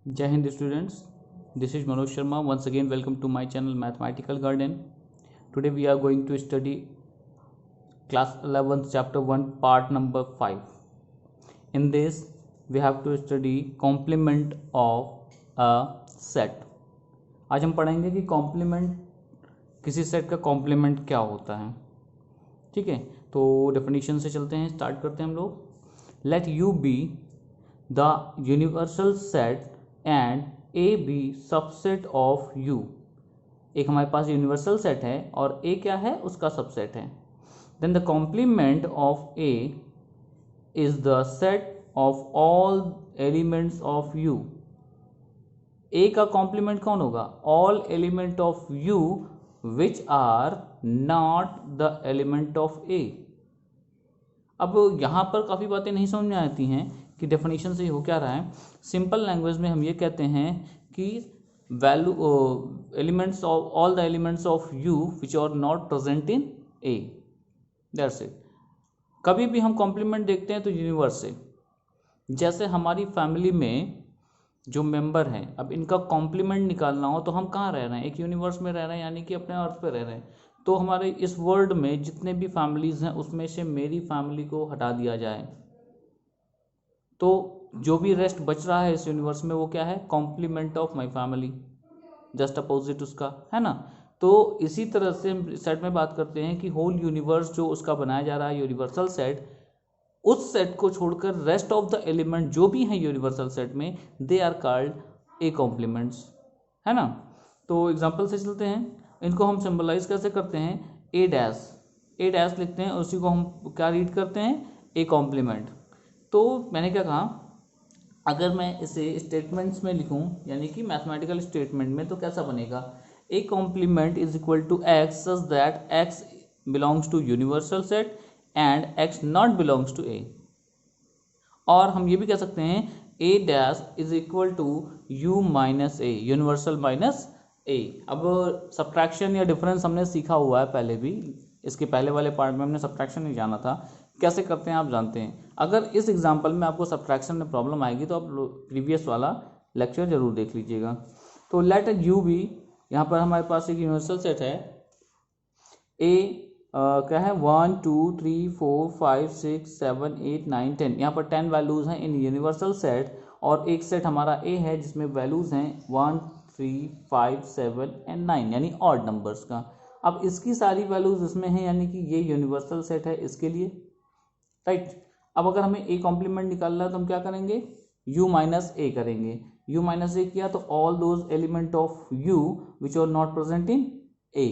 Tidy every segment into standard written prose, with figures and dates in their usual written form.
Jai Hind students, this is Manoj Sharma. Once again, welcome to my channel Mathematical Garden. Today we are going to study class 11th chapter 1 part number 5. In this we have to study complement of a set. आज हम पढ़ेंगे कि complement किसी set का complement क्या होता है. ठीक है, तो डेफिनेशन से चलते हैं, स्टार्ट करते हैं हम लोग. Let U be the universal set and A be subset of U. एक हमारे पास यूनिवर्सल सेट है और ए क्या है, उसका सबसेट है. Then the complement of A is the set of all elements of U. A का कॉम्प्लीमेंट कौन होगा? All element of U which are not the element of A. अब यहाँ पर काफ़ी बातें नहीं समझ में आती हैं कि डेफिनेशन से हो क्या रहा है. सिंपल लैंग्वेज में हम ये कहते हैं कि value elements of all the elements of U which are not present in A. That's it. कभी भी हम कॉम्प्लीमेंट देखते हैं तो यूनिवर्स से, जैसे हमारी फैमिली में जो मेंबर हैं, अब इनका कॉम्प्लीमेंट निकालना हो तो हम कहाँ रह रहे हैं? एक यूनिवर्स में रह रहे हैं, यानी कि अपने अर्थ पे रह रहे हैं. तो हमारे इस वर्ल्ड में जितने भी फैमिलीज हैं उसमें से मेरी फैमिली को हटा दिया जाए तो जो भी रेस्ट बच रहा है इस यूनिवर्स में वो क्या है? Complement of my family, just opposite उसका, है ना. तो इसी तरह से हम सेट में बात करते हैं कि होल यूनिवर्स जो उसका बनाया जा रहा है यूनिवर्सल सेट, उस सेट को छोड़कर रेस्ट ऑफ द एलिमेंट जो भी हैं यूनिवर्सल सेट में, they are called A complements, है ना. तो एग्जांपल से चलते हैं. इनको हम सिंबलाइज कैसे करते हैं? ए डैश, ए डैश लिखते हैं, उसी को हम क्या रीड करते हैं? A complement. तो मैंने क्या कहा, अगर मैं इसे स्टेटमेंट्स में लिखूं यानी कि मैथमेटिकल स्टेटमेंट में, तो कैसा बनेगा? A complement is equal to X such that X belongs to universal set and X not belongs to A. और हम ये भी कह सकते हैं A dash is equal to U minus A, universal minus A. अब सब्ट्रैक्शन या difference हमने सीखा हुआ है पहले भी, इसके पहले वाले पार्ट में हमने सब्ट्रैक्शन नहीं जाना था. कैसे करते हैं आप जानते हैं. अगर इस एग्जांपल में आपको सब्ट्रैक्शन में प्रॉब्लम आएगी तो आप प्रीवियस वाला लेक्चर जरूर देख लीजिएगा. तो लेट यू बी, यहाँ पर हमारे पास एक यूनिवर्सल सेट है. ए क्या है? 1 2 3 4 5 6 7 8 9 10. यहाँ पर 10 वैल्यूज हैं इन यूनिवर्सल सेट, और एक सेट हमारा ए है जिसमें वैल्यूज हैं 1 3 5 7 एंड 9, यानी ऑड नंबर्स का. अब इसकी सारी वैल्यूज इसमें हैं, यानी कि ये यूनिवर्सल सेट है इसके लिए, राइट. अब अगर हमें ए कॉम्प्लीमेंट निकालना है तो हम क्या करेंगे? u माइनस ए करेंगे. u माइनस ए किया तो all those element of u which are not present in A.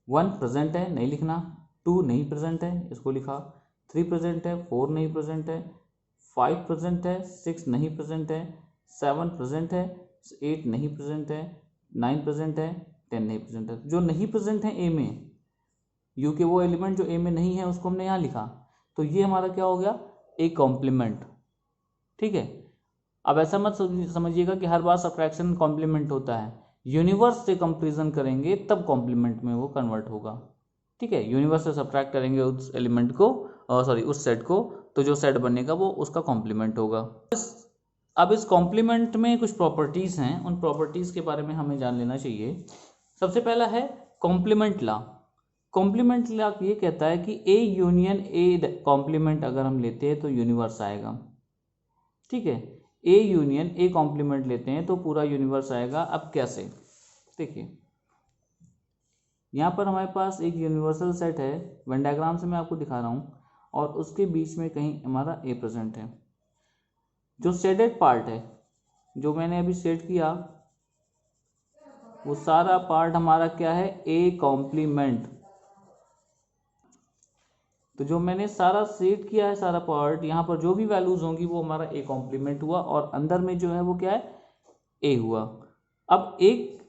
1 present है, नहीं लिखना. 2 नहीं प्रेजेंट है, इसको लिखा. 3 प्रेजेंट है, 4 नहीं प्रेजेंट है, 5 प्रेजेंट है, 6 नहीं प्रेजेंट है, 7 प्रेजेंट है, 8 नहीं प्रेजेंट है, 9 प्रेजेंट है, 10 नहीं प्रेजेंट है. जो नहीं प्रेजेंट है ए में, यू के वो एलिमेंट जो ए में नहीं है उसको हमने यहाँ लिखा. तो ये हमारा क्या हो गया? A complement. ठीक है. अब ऐसा मत समझिएगा कि हर बार सब्ट्रैक्शन कॉम्प्लीमेंट होता है. यूनिवर्स से कंपैरिजन करेंगे तब कॉम्प्लीमेंट में वो कन्वर्ट होगा. ठीक है, यूनिवर्स से सब्ट्रैक्ट करेंगे उस एलिमेंट को, सॉरी उस सेट को, तो जो सेट बनेगा वो उसका कॉम्प्लीमेंट होगा. अब इस कॉम्प्लीमेंट में कुछ प्रॉपर्टीज हैं, उन प्रॉपर्टीज के बारे में हमें जान लेना चाहिए. सबसे पहला है कॉम्प्लीमेंट लॉ. कॉम्प्लीमेंट लॉ ये कहता है कि ए यूनियन ए कॉम्प्लीमेंट अगर हम लेते हैं तो यूनिवर्स आएगा. ठीक है, ए यूनियन ए कॉम्प्लीमेंट लेते हैं तो पूरा यूनिवर्स आएगा. अब कैसे? देखिए, यहाँ पर हमारे पास एक यूनिवर्सल सेट है, वेन डायग्राम से मैं आपको दिखा रहा हूँ, और उसके बीच में कहीं हमारा ए प्रेजेंट है. जो शेडेड पार्ट है, जो मैंने अभी शेड किया, वो सारा पार्ट हमारा क्या है? A complement. तो जो मैंने सारा सेट किया है सारा पार्ट, यहाँ पर जो भी वैल्यूज होंगी वो हमारा ए कॉम्प्लीमेंट हुआ, और अंदर में जो है वो क्या है? ए हुआ. अब एक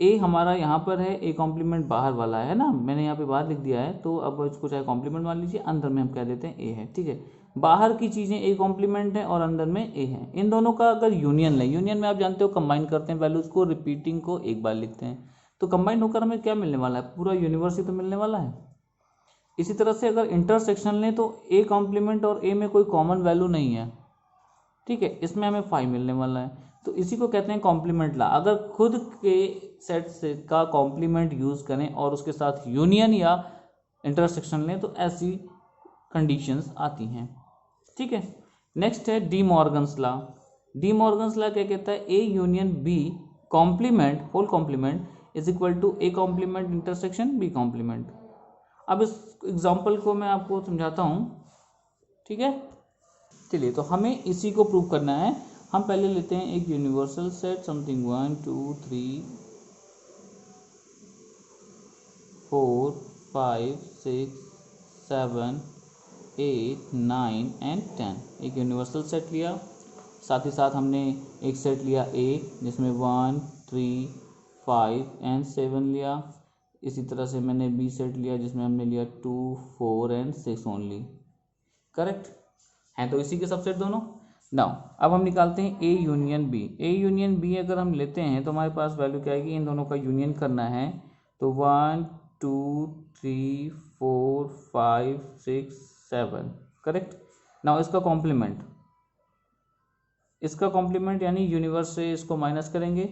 ए हमारा यहाँ पर है, ए कॉम्प्लीमेंट बाहर वाला है ना, मैंने यहाँ पे बाहर लिख दिया है, तो अब इसको चाहे कॉम्प्लीमेंट मान लीजिए, अंदर में हम कह देते हैं ए है. ठीक है, बाहर की चीज़ें ए कॉम्प्लीमेंट है और अंदर में ए है. इन दोनों का अगर यूनियन लें, यूनियन में आप जानते हो कंबाइन करते हैं वैल्यूज को, रिपीटिंग को एक बार लिखते हैं, तो कंबाइन होकर हमें क्या मिलने वाला है? पूरा यूनिवर्स ही तो मिलने वाला है. इसी तरह से अगर इंटरसेक्शन लें तो ए कॉम्प्लीमेंट और ए में कोई कॉमन वैल्यू नहीं है. ठीक है, इसमें हमें 5 मिलने वाला है. तो इसी को कहते हैं कॉम्प्लीमेंट ला। अगर खुद के सेट से का कॉम्प्लीमेंट यूज़ करें और उसके साथ यूनियन या इंटरसेक्शन लें तो ऐसी कंडीशंस आती हैं। ठीक है, नेक्स्ट है De Morgan's law. De Morgan's law क्या कहता है, A union B complement whole complement is equal to A complement intersection B complement. अब इस एग्जांपल को मैं आपको समझाता हूँ। ठीक है, चलिए तो हमें इसी को प्रूव करना है। हम पहले लेते हैं एक यूनिवर्सल सेट समथिंग 1 2 3 4 5 6 7 8 9 एंड 10। एक यूनिवर्सल सेट लिया, साथ ही साथ हमने एक सेट लिया ए जिसमें 1 3 5 एंड 7 लिया। इसी तरह से मैंने बी सेट लिया जिसमें हमने लिया 2 4 एंड 6 ओनली। करेक्ट हैं तो इसी के सबसेट दोनों। नाउ अब हम निकालते हैं A union B. A union B अगर हम लेते हैं तो हमारे पास वैल्यू क्या आएगी, इन दोनों का यूनियन करना है तो 1 2 3 4 5 6 7। करेक्ट। नाउ इसका कॉम्प्लीमेंट यानी यूनिवर्स से इसको माइनस करेंगे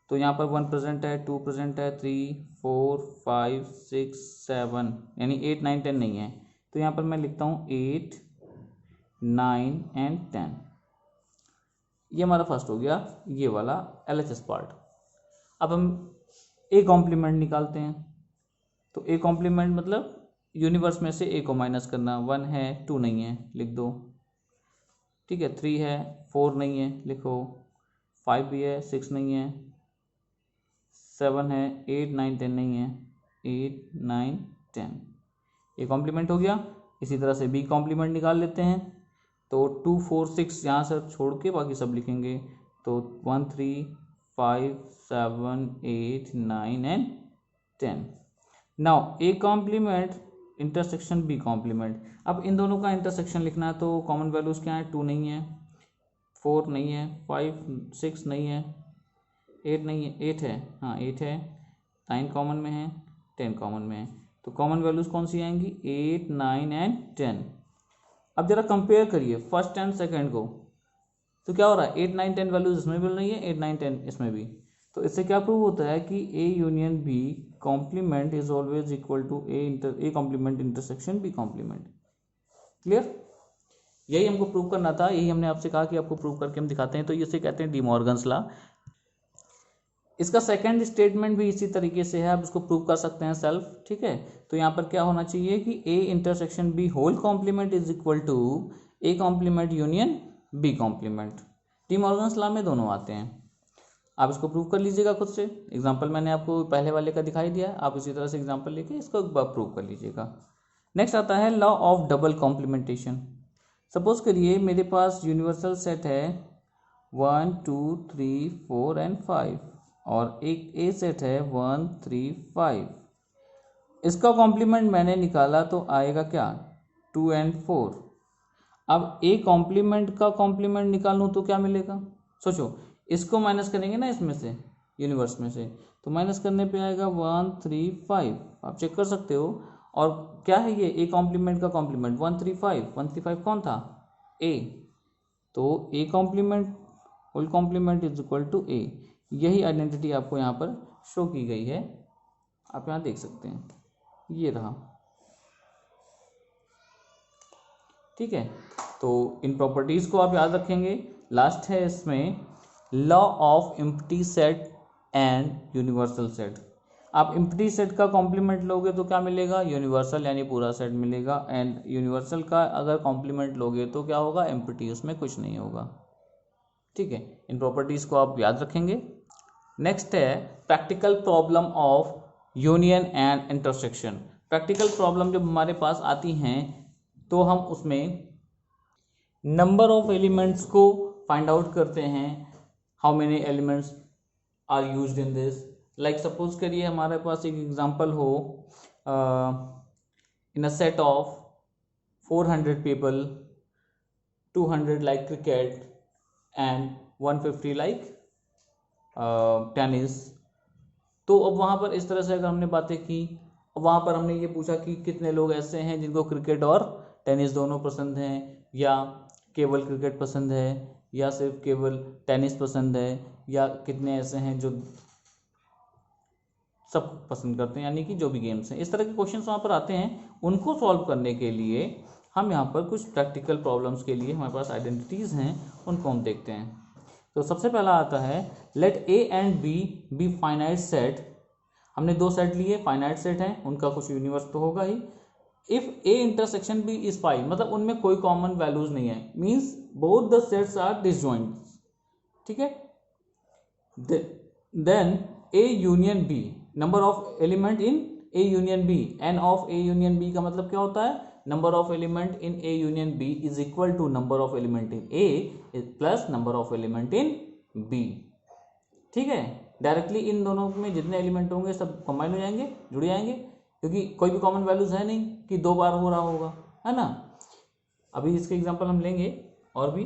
तो यहाँ पर 1 प्रेजेंट है, 2 प्रेजेंट है, 3 4 5 6 7 यानी 8 9 10 नहीं है। तो यहाँ पर मैं लिखता हूँ 8 9 एंड 10। ये हमारा फर्स्ट हो गया ये वाला LHS पार्ट। अब हम ए कॉम्प्लीमेंट निकालते हैं तो ए कॉम्प्लीमेंट मतलब यूनिवर्स में से ए को माइनस करना। 1 है 2 नहीं है लिख दो, ठीक है, 3 है 4 नहीं है लिखो, 5 भी है 6 नहीं है, 7 है 8 9 10 नहीं है, 8 9 10 ये कॉम्प्लीमेंट हो गया। इसी तरह से बी कॉम्प्लीमेंट निकाल लेते हैं तो 2 4 6 यहाँ से छोड़ के बाकी सब लिखेंगे तो 1 3 5 7 8 9 and 10। Now A complement intersection B complement. अब इन दोनों का इंटरसेक्शन लिखना है तो कॉमन वैल्यूज़ क्या है, 2 नहीं है, 4 नहीं है, 5 6 नहीं है, 8 नहीं है, 8 है, हाँ 8 है, 9 कॉमन में है, 10 कॉमन में है। तो कॉमन वैल्यूज़ कौन सी आएंगी, 8 9 एंड 10। अब जरा कंपेयर करिए फर्स्ट एंड सेकंड को तो क्या हो रहा है, 8 9 10 वैल्यूज इसमें मिल रही है, 8 9 10 इसमें भी। तो इससे क्या प्रूव होता है कि A union B complement is always equal to A complement intersection B complement. Clear, यही हमको प्रूव करना था, यही हमने आपसे कहा कि आपको प्रूव करके हम दिखाते हैं। तो इसे कहते हैं डी मॉर्गन्स लॉ। इसका सेकंड स्टेटमेंट भी इसी तरीके से है, आप इसको प्रूव कर सकते हैं सेल्फ। ठीक है, तो यहाँ पर क्या होना चाहिए कि A intersection B whole complement is equal to A complement union B complement. De Morgan's law में दोनों आते हैं, आप इसको प्रूव कर लीजिएगा खुद से। एग्जाम्पल मैंने आपको पहले वाले का दिखाई दिया, आप इसी तरह से एग्जाम्पल लेके इसको एक बार प्रूव कर लीजिएगा। नेक्स्ट आता है law of double complementation. Suppose करिए मेरे पास यूनिवर्सल सेट है 1 2 3 4 एंड 5 और एक ए सेट है 1 3 5। इसका कॉम्प्लीमेंट मैंने निकाला तो आएगा क्या, 2 एंड 4। अब ए कॉम्प्लीमेंट का कॉम्प्लीमेंट निकालूँ तो क्या मिलेगा, सोचो, इसको माइनस करेंगे ना इसमें से, यूनिवर्स में से, तो माइनस करने पे आएगा 1 3 5। आप चेक कर सकते हो। और क्या है ये ए कॉम्प्लीमेंट का कॉम्प्लीमेंट 1 3 5। 1 3 5 कौन था, ए। तो A complement whole complement is equal to A. यही आइडेंटिटी आपको यहाँ पर शो की गई है, आप यहाँ देख सकते हैं, ये रहा। ठीक है, तो इन प्रॉपर्टीज़ को आप याद रखेंगे। लास्ट है इसमें law of empty set and universal set. आप एम्प्टी सेट का कॉम्प्लीमेंट लोगे तो क्या मिलेगा, यूनिवर्सल यानी पूरा सेट मिलेगा, एंड यूनिवर्सल का अगर कॉम्प्लीमेंट लोगे तो क्या होगा, एम्प्टी, उसमें कुछ नहीं होगा। ठीक है, इन प्रॉपर्टीज़ को आप याद रखेंगे। नेक्स्ट है practical problem of union and intersection. Practical problem जब हमारे पास आती हैं तो हम उसमें नंबर ऑफ एलिमेंट्स को फाइंड आउट करते हैं, how many elements are used in this. Like suppose करिए हमारे पास एक एग्जांपल हो, in a set of 400 people, 200 like cricket and 150 like tennis. तो अब वहाँ पर इस तरह से अगर हमने बातें की, वहाँ पर हमने ये पूछा कि कितने लोग ऐसे हैं जिनको क्रिकेट और टेनिस दोनों पसंद हैं, या केवल क्रिकेट पसंद है, या सिर्फ केवल टेनिस पसंद है, या कितने ऐसे हैं जो सब पसंद करते हैं, यानी कि जो भी गेम्स हैं। इस तरह के क्वेश्चंस वहाँ पर आते हैं। उनको सॉल्व करने के लिए हम यहाँ पर कुछ प्रैक्टिकल प्रॉब्लम्स के लिए हमारे पास आइडेंटिटीज़ हैं, उनको हम देखते हैं। तो सबसे पहला आता है, let A and B be finite set. हमने दो सेट लिए, फाइनाइट सेट हैं, उनका कुछ यूनिवर्स तो होगा ही। If A intersection B is five, मतलब उनमें कोई कॉमन वैल्यूज नहीं है, means both the sets are disjoint, ठीक है। Then A union B, number of element in A union B, N of A union B का मतलब क्या होता है, number of element in A union B is equal to number of element in A plus number of element in B, ठीक है। Directly in दोनों में जितने एलिमेंट होंगे सब कंबाइन हो जाएंगे, जुड़ जाएंगे, क्योंकि कोई भी कॉमन वैल्यूज है नहीं कि दो बार हो रहा होगा, है ना। अभी इसके एग्जांपल हम लेंगे और भी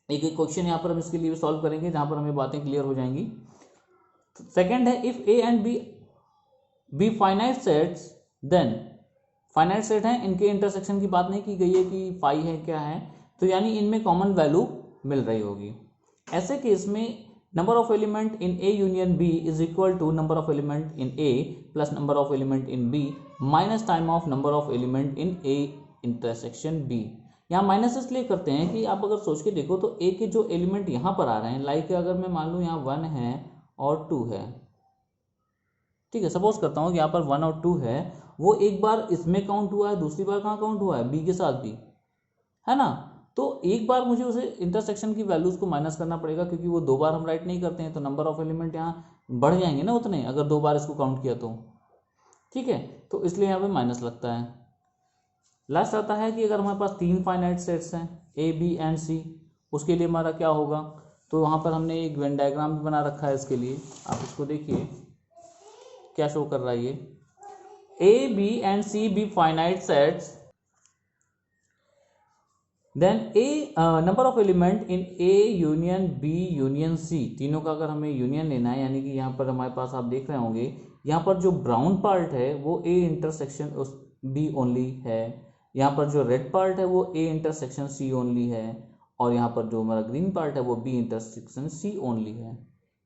एक एक क्वेश्चन यहाँ पर हम इसके लिए भी सॉल्व करेंगे, जहाँ पर हमें बातें क्लियर हो जाएंगी। सेकेंड है, if A and B be finite sets, then finite set हैं, इनके इंटरसेक्शन की बात नहीं की गई है कि फाई है क्या है, तो यानी इनमें कॉमन वैल्यू मिल रही होगी। ऐसे केस में number of element in A union B is equal to number of element in A plus number of element in B minus time of number of element in A intersection B. यहाँ minus इसलिए करते हैं कि आप अगर सोच के देखो तो ए के जो एलिमेंट यहाँ पर आ रहे हैं, लाइक अगर मैं मान लूँ यहाँ 1 है और 2 है, ठीक है, सपोज करता हूँ कि यहाँ पर 1 और 2 है, वो एक बार इसमें काउंट हुआ है, दूसरी बार कहाँ काउंट हुआ है, बी के साथ भी, है ना। तो एक बार मुझे उसे इंटरसेक्शन की वैल्यूज को माइनस करना पड़ेगा, क्योंकि वो दो बार हम राइट नहीं करते हैं, तो नंबर ऑफ एलिमेंट यहाँ बढ़ जाएंगे ना उतने, अगर दो बार इसको काउंट किया तो, ठीक है, तो इसलिए यहाँ पे माइनस लगता है। लास्ट आता है कि अगर हमारे पास तीन फाइनाइट सेट्स हैं ए बी एंड सी, उसके लिए हमारा क्या होगा, तो वहाँ पर हमने एक वेन डायग्राम भी बना रखा है इसके लिए, आप इसको देखिए क्या शो कर रहा है ये, A B and C be finite sets, then A number of element in A union B union C, तीनों का अगर हमें यूनियन लेना है, यानी कि यहाँ पर हमारे पास आप देख रहे होंगे यहाँ पर जो ब्राउन पार्ट है वो ए इंटरसेक्शन उस बी ओनली है, यहाँ पर जो रेड पार्ट है वो ए इंटरसेक्शन सी ओनली है, और यहाँ पर जो हमारा ग्रीन पार्ट है वो बी इंटरसेक्शन सी ओनली है।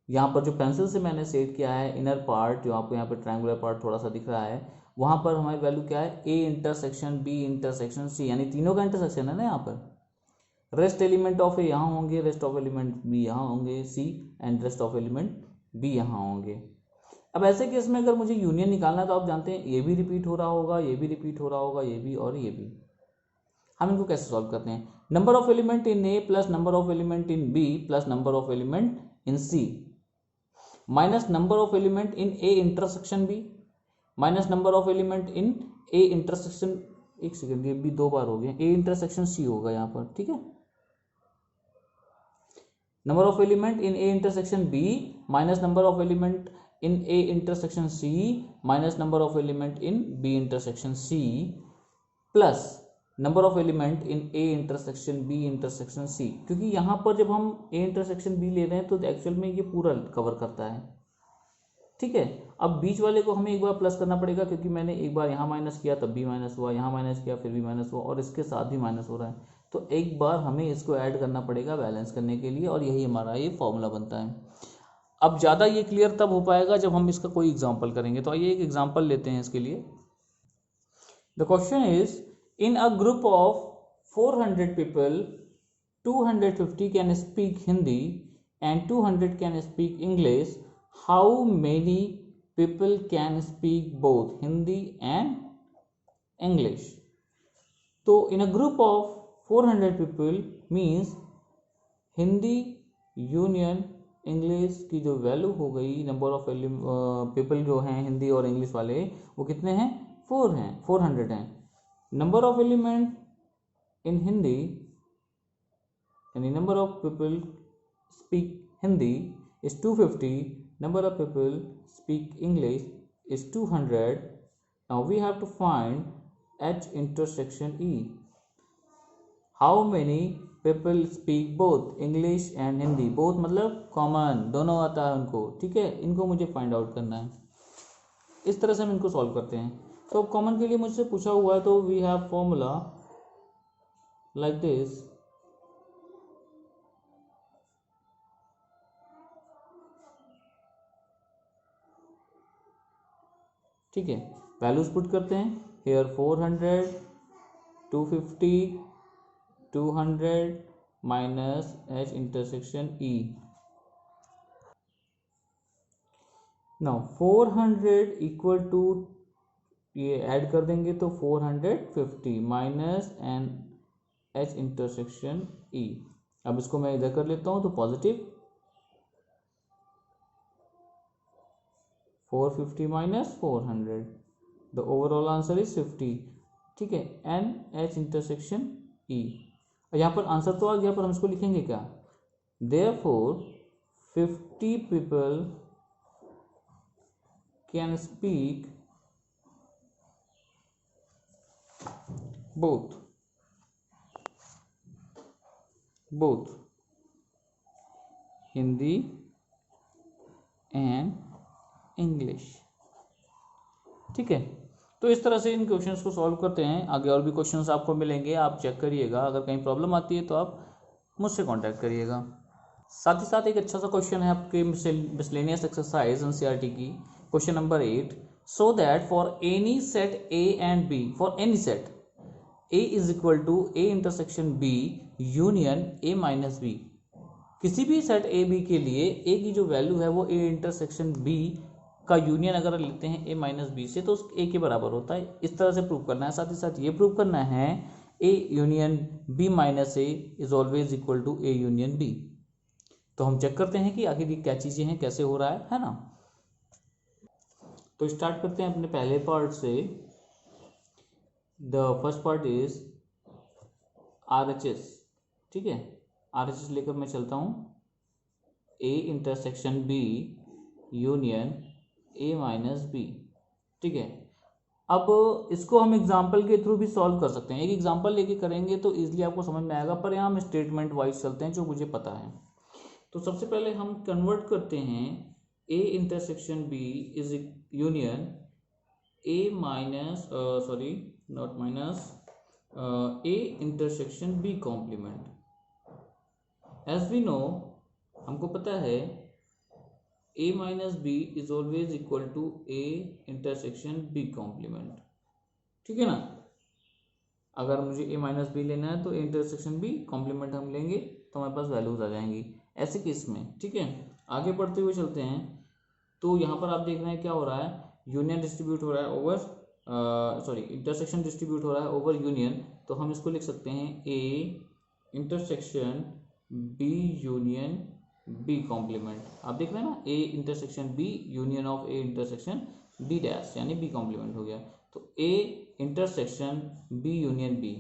यहाँ पर जो पेंसिल से मैंने सेट किया है इनर पार्ट, जो आपको यहाँ पर ट्रायंगुलर पार्ट थोड़ा सा दिख रहा है, वहाँ पर हमारी वैल्यू क्या है, A intersection B intersection C, यानी तीनों का इंटरसेक्शन है ना यहाँ पर। रेस्ट एलिमेंट ऑफ ए यहाँ होंगे, रेस्ट ऑफ एलिमेंट बी यहाँ होंगे, C and rest of element B यहाँ होंगे। अब ऐसे केस में अगर मुझे यूनियन निकालना है तो आप जानते हैं ये भी रिपीट हो रहा होगा, ये भी रिपीट हो रहा होगा, ये भी और ये भी। हम इनको कैसे सॉल्व करते हैं, number of element in A plus number of element in B plus number of element in C minus number of element in A intersection B minus number of element in A intersection, एक second ये भी दो बार हो गया, ए intersection सी होगा यहाँ पर, ठीक है। Number of element in A intersection B minus number of element in A intersection C minus number of element in B intersection C plus number of element in A intersection B intersection C, क्योंकि यहाँ पर जब हम ए intersection B ले रहे हैं तो actual में ये पूरा कवर करता है, ठीक है। अब बीच वाले को हमें एक बार प्लस करना पड़ेगा, क्योंकि मैंने एक बार यहाँ माइनस किया तब भी माइनस हुआ, यहाँ माइनस किया फिर भी माइनस हुआ, और इसके साथ भी माइनस हो रहा है, तो एक बार हमें इसको ऐड करना पड़ेगा बैलेंस करने के लिए, और यही हमारा ये फॉर्मूला बनता है। अब ज़्यादा ये क्लियर तब हो पाएगा जब हम इसका कोई एग्जाम्पल करेंगे, तो आइए एक एग्जाम्पल लेते हैं इसके लिए। The question is, in a group of 400 people 250 can speak Hindi and 200 can speak English, how many people can speak both Hindi and English. तो in a group of 400 people means Hindi union English की जो value हो गई, number of people जो हैं हिंदी और English वाले वो कितने हैं, 4 हैं, 400 हैं। Number of element in Hindi यानी number of people speak Hindi is 250, number of people speak English is 200. Now we have to find H intersection E. How many people speak both English and Hindi? both मतलब common दोनों आता है उनको, ठीक है, इनको मुझे फाइंड आउट करना है। इस तरह से हम इनको सॉल्व करते हैं। तो कॉमन के लिए मुझसे पूछा हुआ है, तो we have formula like this, ठीक है, वैल्यूज पुट करते हैं। Here 400, 250, 200 minus H intersection E। Now 400 equal to, ये ऐड कर देंगे तो 450 minus n H intersection E। अब इसको मैं इधर कर लेता हूं तो positive 450 minus 400, the overall answer is 50। ठीक है, एन H इंटरसेक्शन E। यहाँ पर आंसर तो आ गया, पर हम इसको लिखेंगे क्या? Therefore 50 people can speak both Hindi and English. ठीक है, तो इस तरह से इन क्वेश्चंस को सॉल्व करते हैं। आगे और भी क्वेश्चंस आपको मिलेंगे, आप चेक करिएगा। अगर कहीं प्रॉब्लम आती है तो आप मुझसे कांटेक्ट करिएगा। साथ ही साथ एक अच्छा सा क्वेश्चन है आपके मिसलेनियस एक्सरसाइज एनसीईआरटी की, question number 8। So that for any set A and B, for any set A is equal to A intersection B union A minus B. किसी भी सेट ए बी के लिए A की जो value है वो A intersection B का union अगर लेते हैं A माइनस बी से तो उस A के बराबर होता है। इस तरह से प्रूव करना है। साथ ही साथ ये प्रूव करना है A union B minus A is always equal to A union B। तो हम चेक करते हैं कि आखिर ये क्या चीजें हैं, कैसे हो रहा है ना। तो स्टार्ट करते हैं अपने पहले पार्ट से। The first part is RHS। ठीक है, RHS लेकर मैं चलता हूँ A intersection B union A minus B। ठीक है, अब इसको हम एग्जाम्पल के थ्रू भी सॉल्व कर सकते हैं। एक एग्जाम्पल लेके करेंगे तो इजीली आपको समझ में आएगा, पर यहाँ हम स्टेटमेंट वाइज चलते हैं जो मुझे पता है। तो सबसे पहले हम कन्वर्ट करते हैं A intersection B is union A minus sorry not minus A intersection B complement. As we know, हमको पता है A minus B is always equal to A intersection B complement. ठीक है ना, अगर मुझे A माइनस B लेना है तो A इंटरसेक्शन B कॉम्प्लीमेंट हम लेंगे तो हमारे पास वैल्यूज आ जाएंगी ऐसे केस में। ठीक है, आगे बढ़ते हुए चलते हैं। तो यहाँ पर आप देख रहे हैं क्या हो रहा है, यूनियन डिस्ट्रीब्यूट हो रहा है ओवर सॉरी इंटरसेक्शन डिस्ट्रीब्यूट हो रहा है ओवर यूनियन। तो हम इसको लिख सकते हैं A intersection B union B complement. आप देख रहे हैं ना, A intersection B union of A intersection B dash यानी B कॉम्प्लीमेंट हो गया। तो A intersection B union B।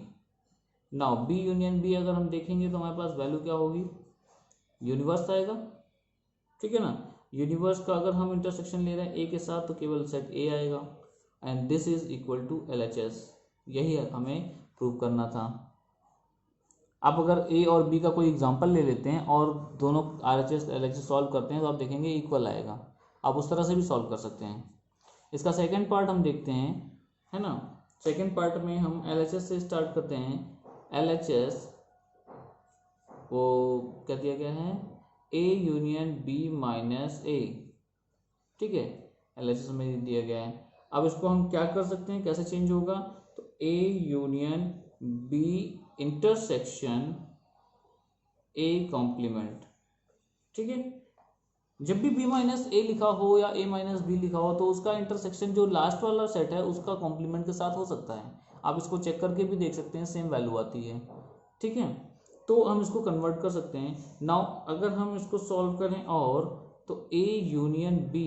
Now B union B अगर हम देखेंगे तो हमारे पास वैल्यू क्या होगी, यूनिवर्स आएगा। ठीक है ना, यूनिवर्स का अगर हम इंटरसेक्शन ले रहे हैं A के साथ तो केवल सेट A आएगा and this is equal to LHS। यही हमें प्रूव करना था। आप अगर A और B का कोई एग्जांपल ले लेते हैं और दोनों RHS LHS सॉल्व करते हैं तो आप देखेंगे इक्वल आएगा। आप उस तरह से भी सॉल्व कर सकते हैं। इसका सेकंड पार्ट हम देखते हैं, है ना। सेकंड पार्ट में हम LHS से स्टार्ट करते हैं। LHS वो क्या दिया गया है, A union B minus A। ठीक है, LHS में दिया गया है। अब इसको हम क्या कर सकते हैं, कैसे चेंज होगा, तो A union B intersection A complement. ठीक है, जब भी B माइनस A लिखा हो या A माइनस B लिखा हो तो उसका इंटरसेक्शन जो लास्ट वाला सेट है उसका कॉम्प्लीमेंट के साथ हो सकता है। आप इसको चेक करके भी देख सकते हैं, सेम वैल्यू आती है। ठीक है, तो हम इसको कन्वर्ट कर सकते हैं। नाउ अगर हम इसको सॉल्व करें और तो A union B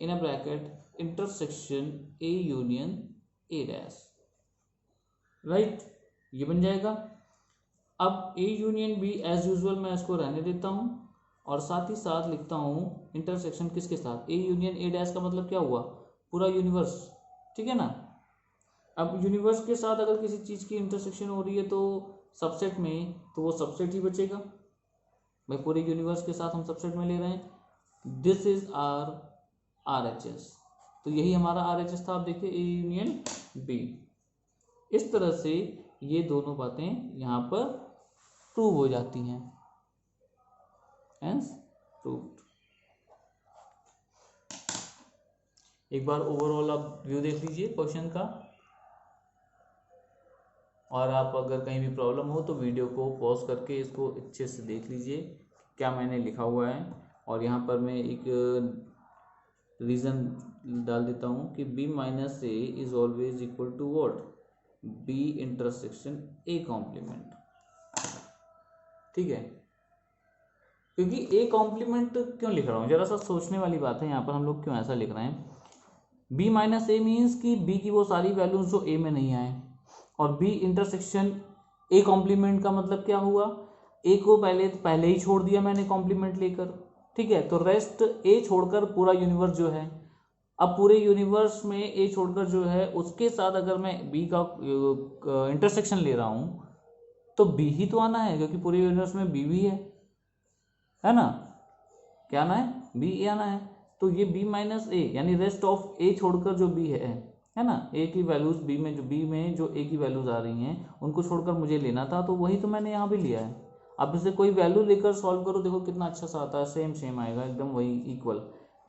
in a bracket intersection A union A dash, right, ये बन जाएगा। अब A union B as usual मैं इसको रहने देता हूं और साथ ही साथ लिखता हूं इंटरसेक्शन किसके साथ, A यूनियन A डैश का मतलब क्या हुआ, पूरा यूनिवर्स। ठीक है ना, अब यूनिवर्स के साथ अगर किसी चीज की इंटरसेक्शन हो रही है तो सबसेट में, तो वो सबसेट ही बचेगा भाई। पूरे यूनिवर्स के साथ हम सबसेट में ले रहे हैं। This is our RHS। तो यही हमारा RHS था। आप देखिए A यूनियन B। इस तरह से ये दोनों बातें यहां पर प्रूव हो जाती हैं, हेंस प्रूव्ड। एक बार ओवरऑल आप व्यू देख लीजिए क्वेश्चन का, और आप अगर कहीं भी प्रॉब्लम हो तो वीडियो को पॉज करके इसको अच्छे से देख लीजिए क्या मैंने लिखा हुआ है। और यहाँ पर मैं एक रीज़न डाल देता हूँ कि b minus A is always equal to what, b intersection a complement. ठीक है, क्योंकि a कॉम्प्लीमेंट क्यों लिख रहा हूँ, जरा सा सोचने वाली बात है यहाँ पर, हम लोग क्यों ऐसा लिख रहे हैं। b माइनस ए मीन्स कि b की वो सारी वैल्यूज जो a में नहीं आए, और b इंटरसेक्शन a कॉम्प्लीमेंट का मतलब क्या हुआ, a को पहले ही छोड़ दिया मैंने कॉम्प्लीमेंट लेकर। ठीक है, तो रेस्ट a छोड़कर पूरा यूनिवर्स जो है, अब पूरे यूनिवर्स में a छोड़कर जो है उसके साथ अगर मैं b का इंटरसेक्शन ले रहा हूं तो b ही तो आना है, क्योंकि पूरे यूनिवर्स में b भी है ना, क्या आना है, b आना है। तो ये b माइनस ए यानी रेस्ट ऑफ a छोड़कर जो b है ना, a की वैल्यूज b में जो a की वैल्यूज आ रही हैं उनको छोड़कर मुझे लेना था, तो वही तो मैंने यहाँ भी लिया है। अब इसे कोई वैल्यू लेकर सॉल्व करो, देखो कितना अच्छा सा आता है, सेम आएगा एकदम वही इक्वल।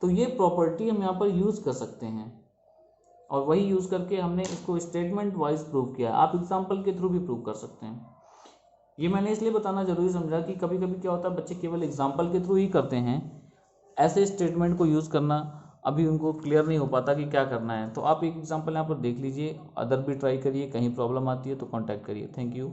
तो ये प्रॉपर्टी हम यहाँ पर यूज़ कर सकते हैं, और वही यूज़ करके हमने इसको स्टेटमेंट वाइज प्रूव किया। आप एग्जाम्पल के थ्रू भी प्रूव कर सकते हैं। ये मैंने इसलिए बताना जरूरी समझा कि कभी कभी क्या होता है, बच्चे केवल एग्जाम्पल के थ्रू ही करते हैं, ऐसे स्टेटमेंट को यूज़ करना अभी उनको क्लियर नहीं हो पाता कि क्या करना है। तो आप एक एग्जाम्पल यहाँ पर देख लीजिए, अदर भी ट्राई करिए, कहीं प्रॉब्लम आती है तो कॉन्टैक्ट करिए। Thank you.